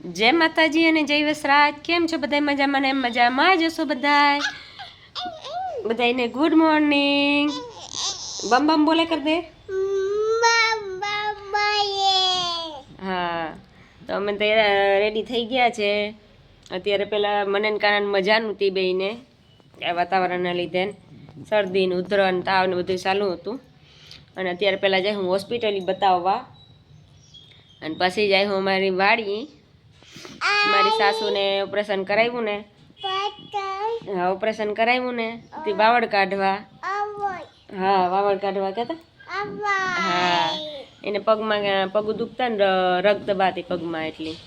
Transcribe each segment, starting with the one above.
જય માતાજી અને જય વસરાજ. કેમ છો બધા? મજામાં ને મજામાં જ હશો બધાય. બધાને ગુડ મોર્નિંગ. બમ બમ બોલે કર દે. હા, તો અમે તો રેડી થઈ ગયા છે અત્યારે. પેલા મને કારણે મજા નહોતી બેયને, આ વાતાવરણના લીધે શરદી ને ઉધરસ તાવ ને બધું ચાલુ હતું. અને અત્યારે પહેલાં જાય હું હોસ્પિટલ બતાવવા, અને પછી જાય હું મારી વાડી. મારી સાસુને ઓપરેશન કરાવ્યું ને, હા ઓપરેશન કરાવ્યું ને તે વાવડ કાઢવા. હા વાવડ કાઢવા કહેતા. હા એને પગમાં પગ દુખતા ને રક્ત બાતી પગમાં, એટલી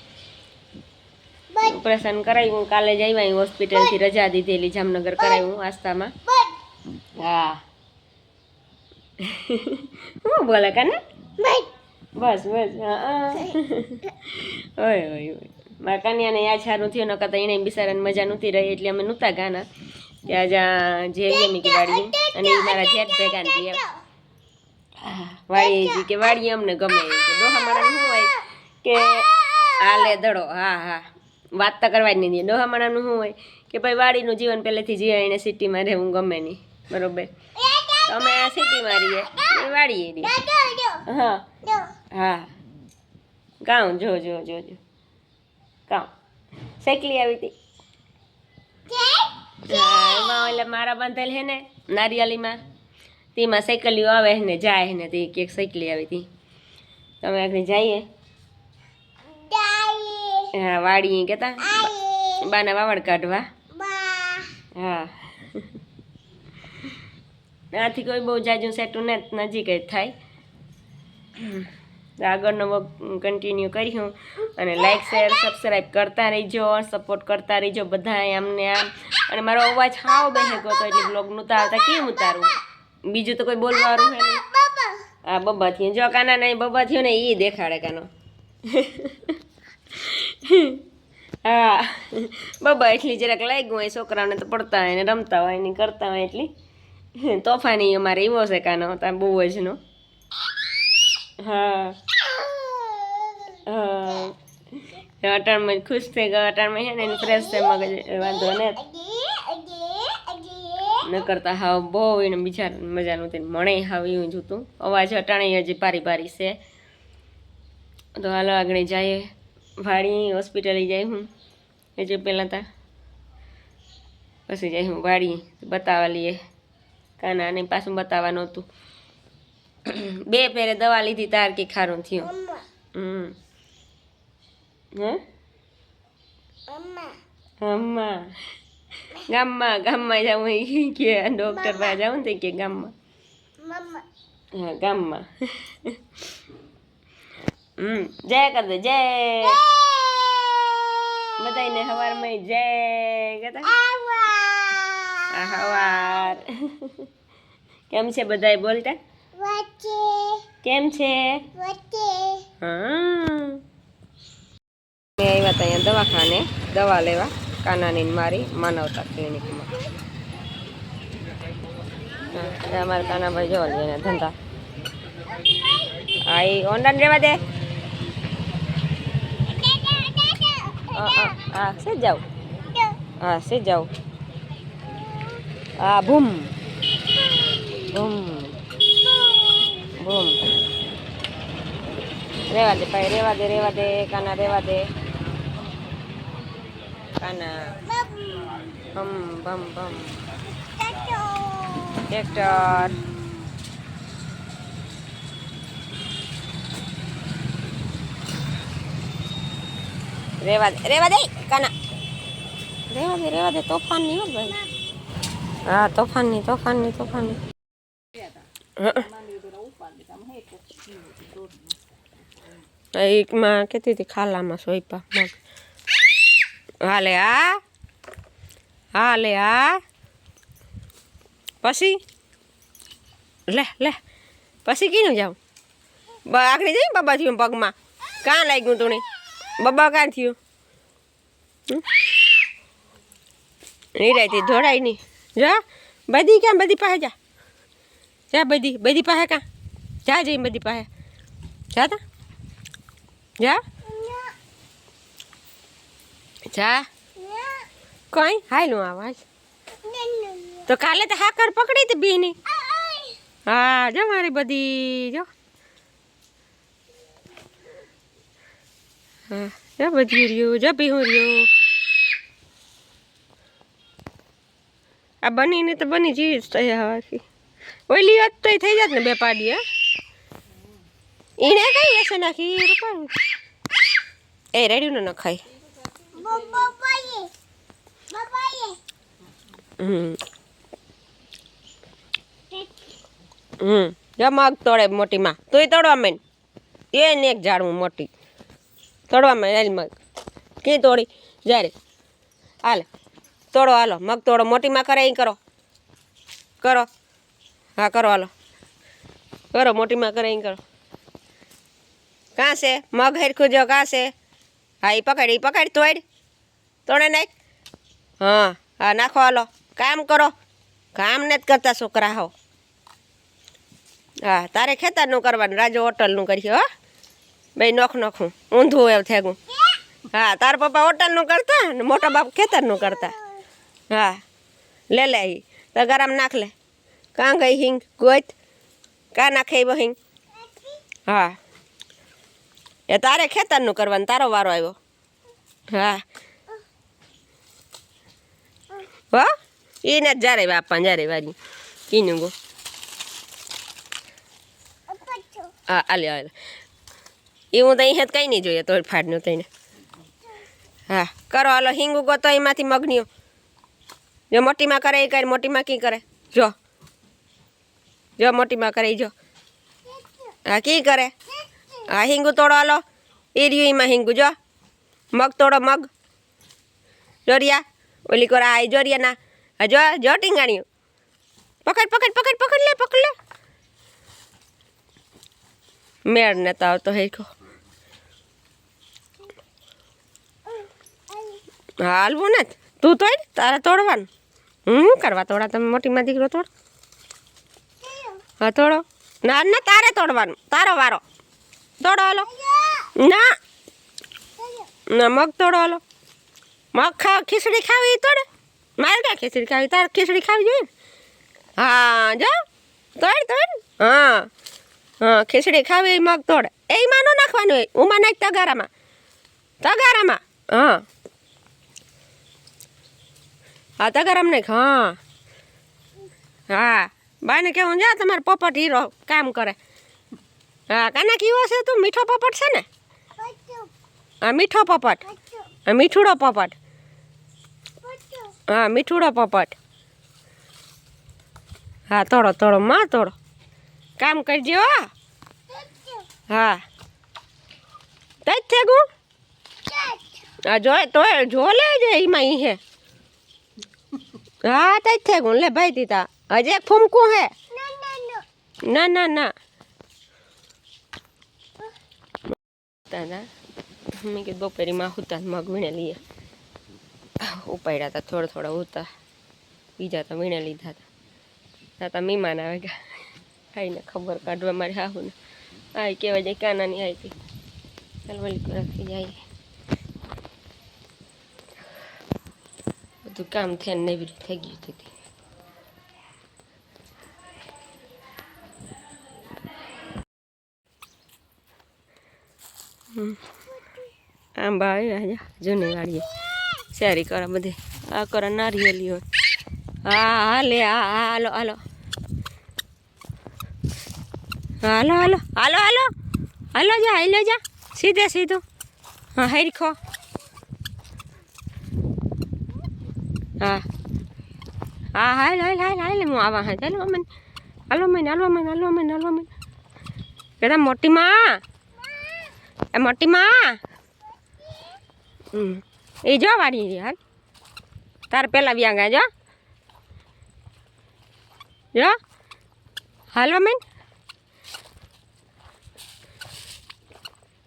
ઓપરેશન કરાવ્યું. કાલે જ આવ્યા હોસ્પિટલથી, રજા દીધેલી જામનગર કરાવ્યું આસ્તામાં. હા હું બોલે કાને બસ બસ. હા ઓય ઓય ઓય મારા કન્યાને યાદ સારું થયું, ન કરતા એને બિચારાને મજા નહોતી રહી એટલે અમે નહોતા ગાના. ત્યાં જ્યાં જે મીકી વાડી, અને એ મારા જેઠ ભેગા ને વાડી કે વાડી અમને ગમે કે ડોહા માણાનું શું હોય કે હાલે દડો. હા હા વાત તો કરવા જ નહીં દે. ડોહા માણાનું શું હોય કે ભાઈ વાડીનું જીવન પહેલેથી જીવે, એને સિટીમાં રહેવું ગમે નહીં, બરોબર. અમે આ સિટીમાં રહીએ, એ વાડીએ રહીએ. હા હા ગાઉં જો જો જો જો ગાઉં સાયકલી આવી હતી. એમાં એટલે મારા બાંધેલ હે ને નારિયાલીમાં, તેમાં સાયકલીઓ આવે ને જાય ને તે એક સાયકલી આવી હતી. તમે આગળ જઈએ. હા વાડી કેતા બાના વાવડ કાઢવા. હા આથી કોઈ બહુ જાજુ સેટું ને નજીક જ થાય. આગળનો કન્ટિન્યુ કર્યું, અને લાઈક શેર સબસ્ક્રાઈબ કરતા રહીજો, સપોર્ટ કરતા રહીજો બધા આમને આમ. અને મારો અવાજ હાવ બેસે ગયો તો એટલે બ્લોગ નહોતા આવતા. કેમ ઉતારું? બીજું તો કોઈ બોલવાવાળું હે નહીં. હા બબ્બા થયું જો કાના નહીં, બબ્બા થયું ને એ દેખાડે કાનો. હા બબ્બા એટલી જરાક લાગ્યું હોય, છોકરાઓને તો પડતા હોય ને રમતા હોય ને કરતા હોય એટલી તોફાની અમારે એવો છે કાનો, ત્યાં બહુ જ નો. હા હા અટાણમાં ખુશ થઈ ગયો. અટાણમાં છે ને એને ફ્રેશ થઈ મગજ, વાંધો ને ન કરતા હાવ બહુ એને બીજા મજા નહોતી. મણે હાવ એવું જ હતું. અવાજ અટાણે હજી પારી પારી છે. તો હાલો આગળ જઈએ વાડી. હોસ્પિટલે જાય હું હજી પહેલાં તા, પછી જાય હું વાડી બતાવવા લઈએ કાના ને. પાછું બતાવવાનું હતું. બે ફેરે દવા લીધી તાર કે ખારું થયું. હે અમ્મા ગામમાં જાઉં કે ડૉક્ટર પાસે જાઉં ને કે ગામમાં. હા ગામમાં. જય કર દે જય બધાને હવારમાં જય કહેતા. હા હવાર. કેમ છે બધાય બોલતા? કેમ છે? હા મેં આવ્યા હતા અહીંયા દવાખાને દવા લેવા, કાનાની મારી માનવતા ક્લિનિકમાં. અમારા કાનાભાઈ જોવા જઈને ધંધા. હા એ ઓનલાઈન રહેવા દે. હા સે જાઉં. હા સે જાઉં. હા બૂમ બૂમ બૂમ. રેવા દે ભાઈ, રેવા દે કાના, રેવા દે કાના. બમ બમ બમ ટ્રેક્ટર. રેવા દે કાના, રેવા દે તોફાન નહીં હો ભાઈ. હા તોફાનની. એકમાં કહેતી હતી ખાલામાં સોયપા મગ. હાલે હા પછી લે પછી કીનું જાઉં? આગળ જઈ બાબા થયું પગમાં. કાં લાગ્યું તું? બબ્બા કાં થયું? નિરાયથી ધોડાય નહીં. જા બધી ક્યાં? બધી પાસે જા બધી પાસે કાં જા જઈ બધી પાસે જા તા જા. જા કઈ હાલું આવાજ તો કાલે તો હાકર પકડી હતી બીની હા જો મારી બધી જો હા જો બધી રહ્યું જો બીહું રહ્યું આ બનીને તો બની જઈ થઈ હવાથી ઓલી વાત તો થઈ જાત ને બે પાડી એને કઈ વેસે નાખી રૂપાનું એ રેડ્યું ને નખાય જો મગ તોડે મોટીમાં તુંય તોડવા મેન એને એક ઝાડવું મોટી તોડવા મેં હાલ મગ કી તોડી જ્યારે હાલ તોડો હાલો મગ તોડો મોટીમાં કરે એ કરો કરો હા કરો હાલો કરો મોટીમાં કરે એ કરો કાં છે મગ હેરખું જો કાં છે હા એ પકડ તોડે નાખ હા હા નાખો હાલો કામ કરો કામ નથી કરતા છોકરા હો હા તારે ખેતરનું કરવાનું રાજુ હોટલનું કરીએ હો ભાઈ નોખું ઊંધું એવું થેગું હા તારા પપ્પા હોટલનું કરતા ને મોટા બાપ ખેતરનું કરતા હા લે તો ગરમ નાખ લે કાં ગઈ હિંગ ગોત કાં નાખે એવો હિંગ હા એ તારે ખેતરનું કરવાનું તારો વારો આવ્યો હા હો એને જ જ્યારે આપવા જ્યારે વારી કીનું ગો હા આલે એ હું તો અહીંયા કંઈ નહીં જોઈએ તોડ ફાડનું તઈને હા કરો હાલો હિંગ ઉગો તો એમાંથી મગનીઓ જો મોટીમાં કરે એ કરે મોટીમાં કી કરે જો મોટીમાં કરે જો હા કી કરે હા હિંગુ તોડો હાલો એ રહ્યું એમાં હિંગુ જો મગ તોડો મગ જોરિયા ઓલી કોરા આ જોરિયા ના હા જો ટીંગાણ્યું પકડ લે મેળ નતા આવતો હેખો હાલવું ને તું તોડ તારે તોડવાનું કરવા તોડા તમે મોટીમાં દીકરો તોડ હા તોડો ના તારે તોડવાનું તારો વારો તોડો હાલો ના મગ તોડો હાલો મગ ખીચડી ખાવી તોડે મારે ક્યાં ખીચડી ખાવી તારે ખીચડી ખાવી જોઈએ ને હા જો તોડ હા ખીચડી ખાવી મગ તોડે એમાં ન નાખવાનું હોય ઉમાં નાખ તગારામાં હા તગારામાં નાખ હા બાને કેવું જા તમારે પોપટ હીરો કામ કરે હા કાના કેવો છે તું મીઠો પોપટ છે ને હા મીઠો પોપટ હા મીઠુડો પોપટ હા મીઠુડો પોપટ હા તોડો માં તોડો કામ કરજો હા તઈ થેગું હા જો લે જે એમાં ઈ હે હા તઈ થેગું લે ભાઈ દીતા હજી એક ફૂમકું હે ના દાદા મેં કીધું બપોરીમાં હુતા મગ વીણે લઈએ ઉપાડ્યા હતા થોડા ઉતા બીજા તો વીણે લીધા હતા મહેમાન આવે ગયા ખાઈને ખબર કાઢવા મારે હાહુ ને આ કહેવાય જાય કાનાની આવી ચાલ વળી રાખી જાય બધું કામ થયા નવી થઈ ગયું હતું આંબા આવ્યા જૂની વાડીએ શેરી કરો બધે આ કરો નારિયેલી હોય હા હાલે હાલો જા સીધું હા હેરખો હા હાલ હું આવા હા ચાલો અમને હાલો મને પેલા મોટીમાં એ જો વાડી હાલ તાર પેલા વ્યાંગા જો હાલવા મેં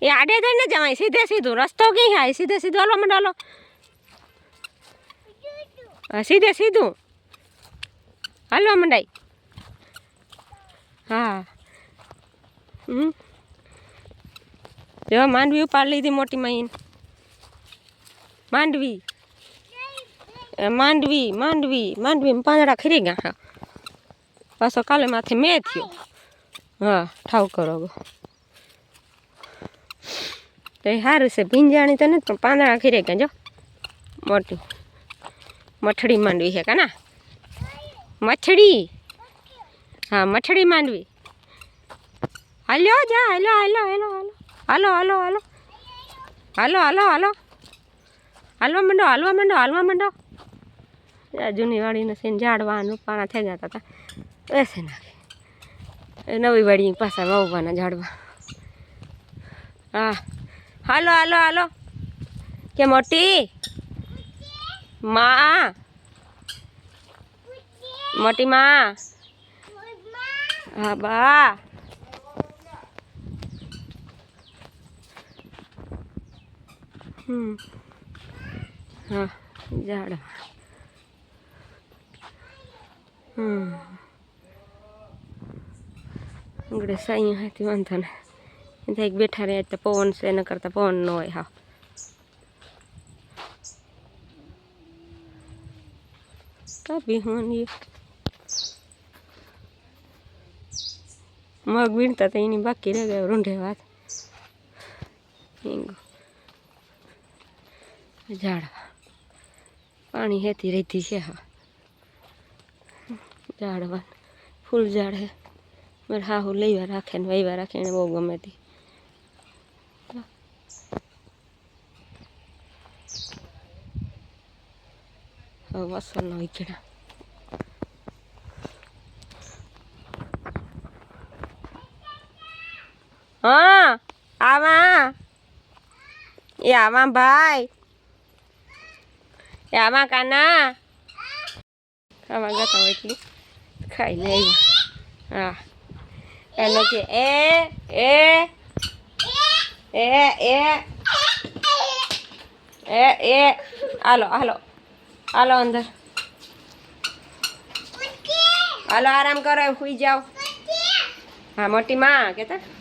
એ આડે થઈને જવાય સીધું રસ્તો કઈ હાય સીધું હાલો મંડાલો હા સીધું હાલવા મંડાય હા જો માંડવી ઉપાડ લીધી મોટી માં માંડવી માંડવી માંડવી માંડવીમાં પાંદડા ખરી ગયા પાછો કાલે માથે મેં થયો હા ઠાવ કરો તો સારું છે ભીંજાણી તો નથી પણ પાંદડા ખરી ગયા જો મોટી મઠડી માંડવી છે કાના મઠડી હા મઠડી માંડવી હાલ્યો જા હાલો હાલો હાલો હાલો હાલો હાલો હાલો હાલો હાલો હાલવા માંડો હાલવા માંડો હાલવા માંડો જૂની વાડીને છે ઝાડવાનું પાણા થઈ જતા હતા એસે નાખે નવી વાડી પાછા વાવવાના ઝાડવા હા હાલો હાલો હાલો કે મોટી માં મોટી માં હા બા હા ઝાડ ગળે સાઈ હતી વાંધો ને એક બેઠા રહે તો પવન છે એના કરતાં પવન ન હોય હા કાપી હું મગ વીણતા તો એની બાકી રહે ગયા રૂંઢે વાત ઝાડવા પાણી હેતી રહેતી છે હા ઝાડવા ફૂલ ઝાડ હે મારે હા હું લઈવા રાખે ને વહીવા રાખે એને બહુ ગમે તી હવે વસલનો ઈકડા હા આવા એ આવા ભાઈ એ આવા કાના ખાવા ગતા હોય એટલી ખાઈ લે હા એનો કે એ હાલો હાલો હાલો અંદર હાલો આરામ કરો સુઈ જાઓ હા મોટી માં કેતા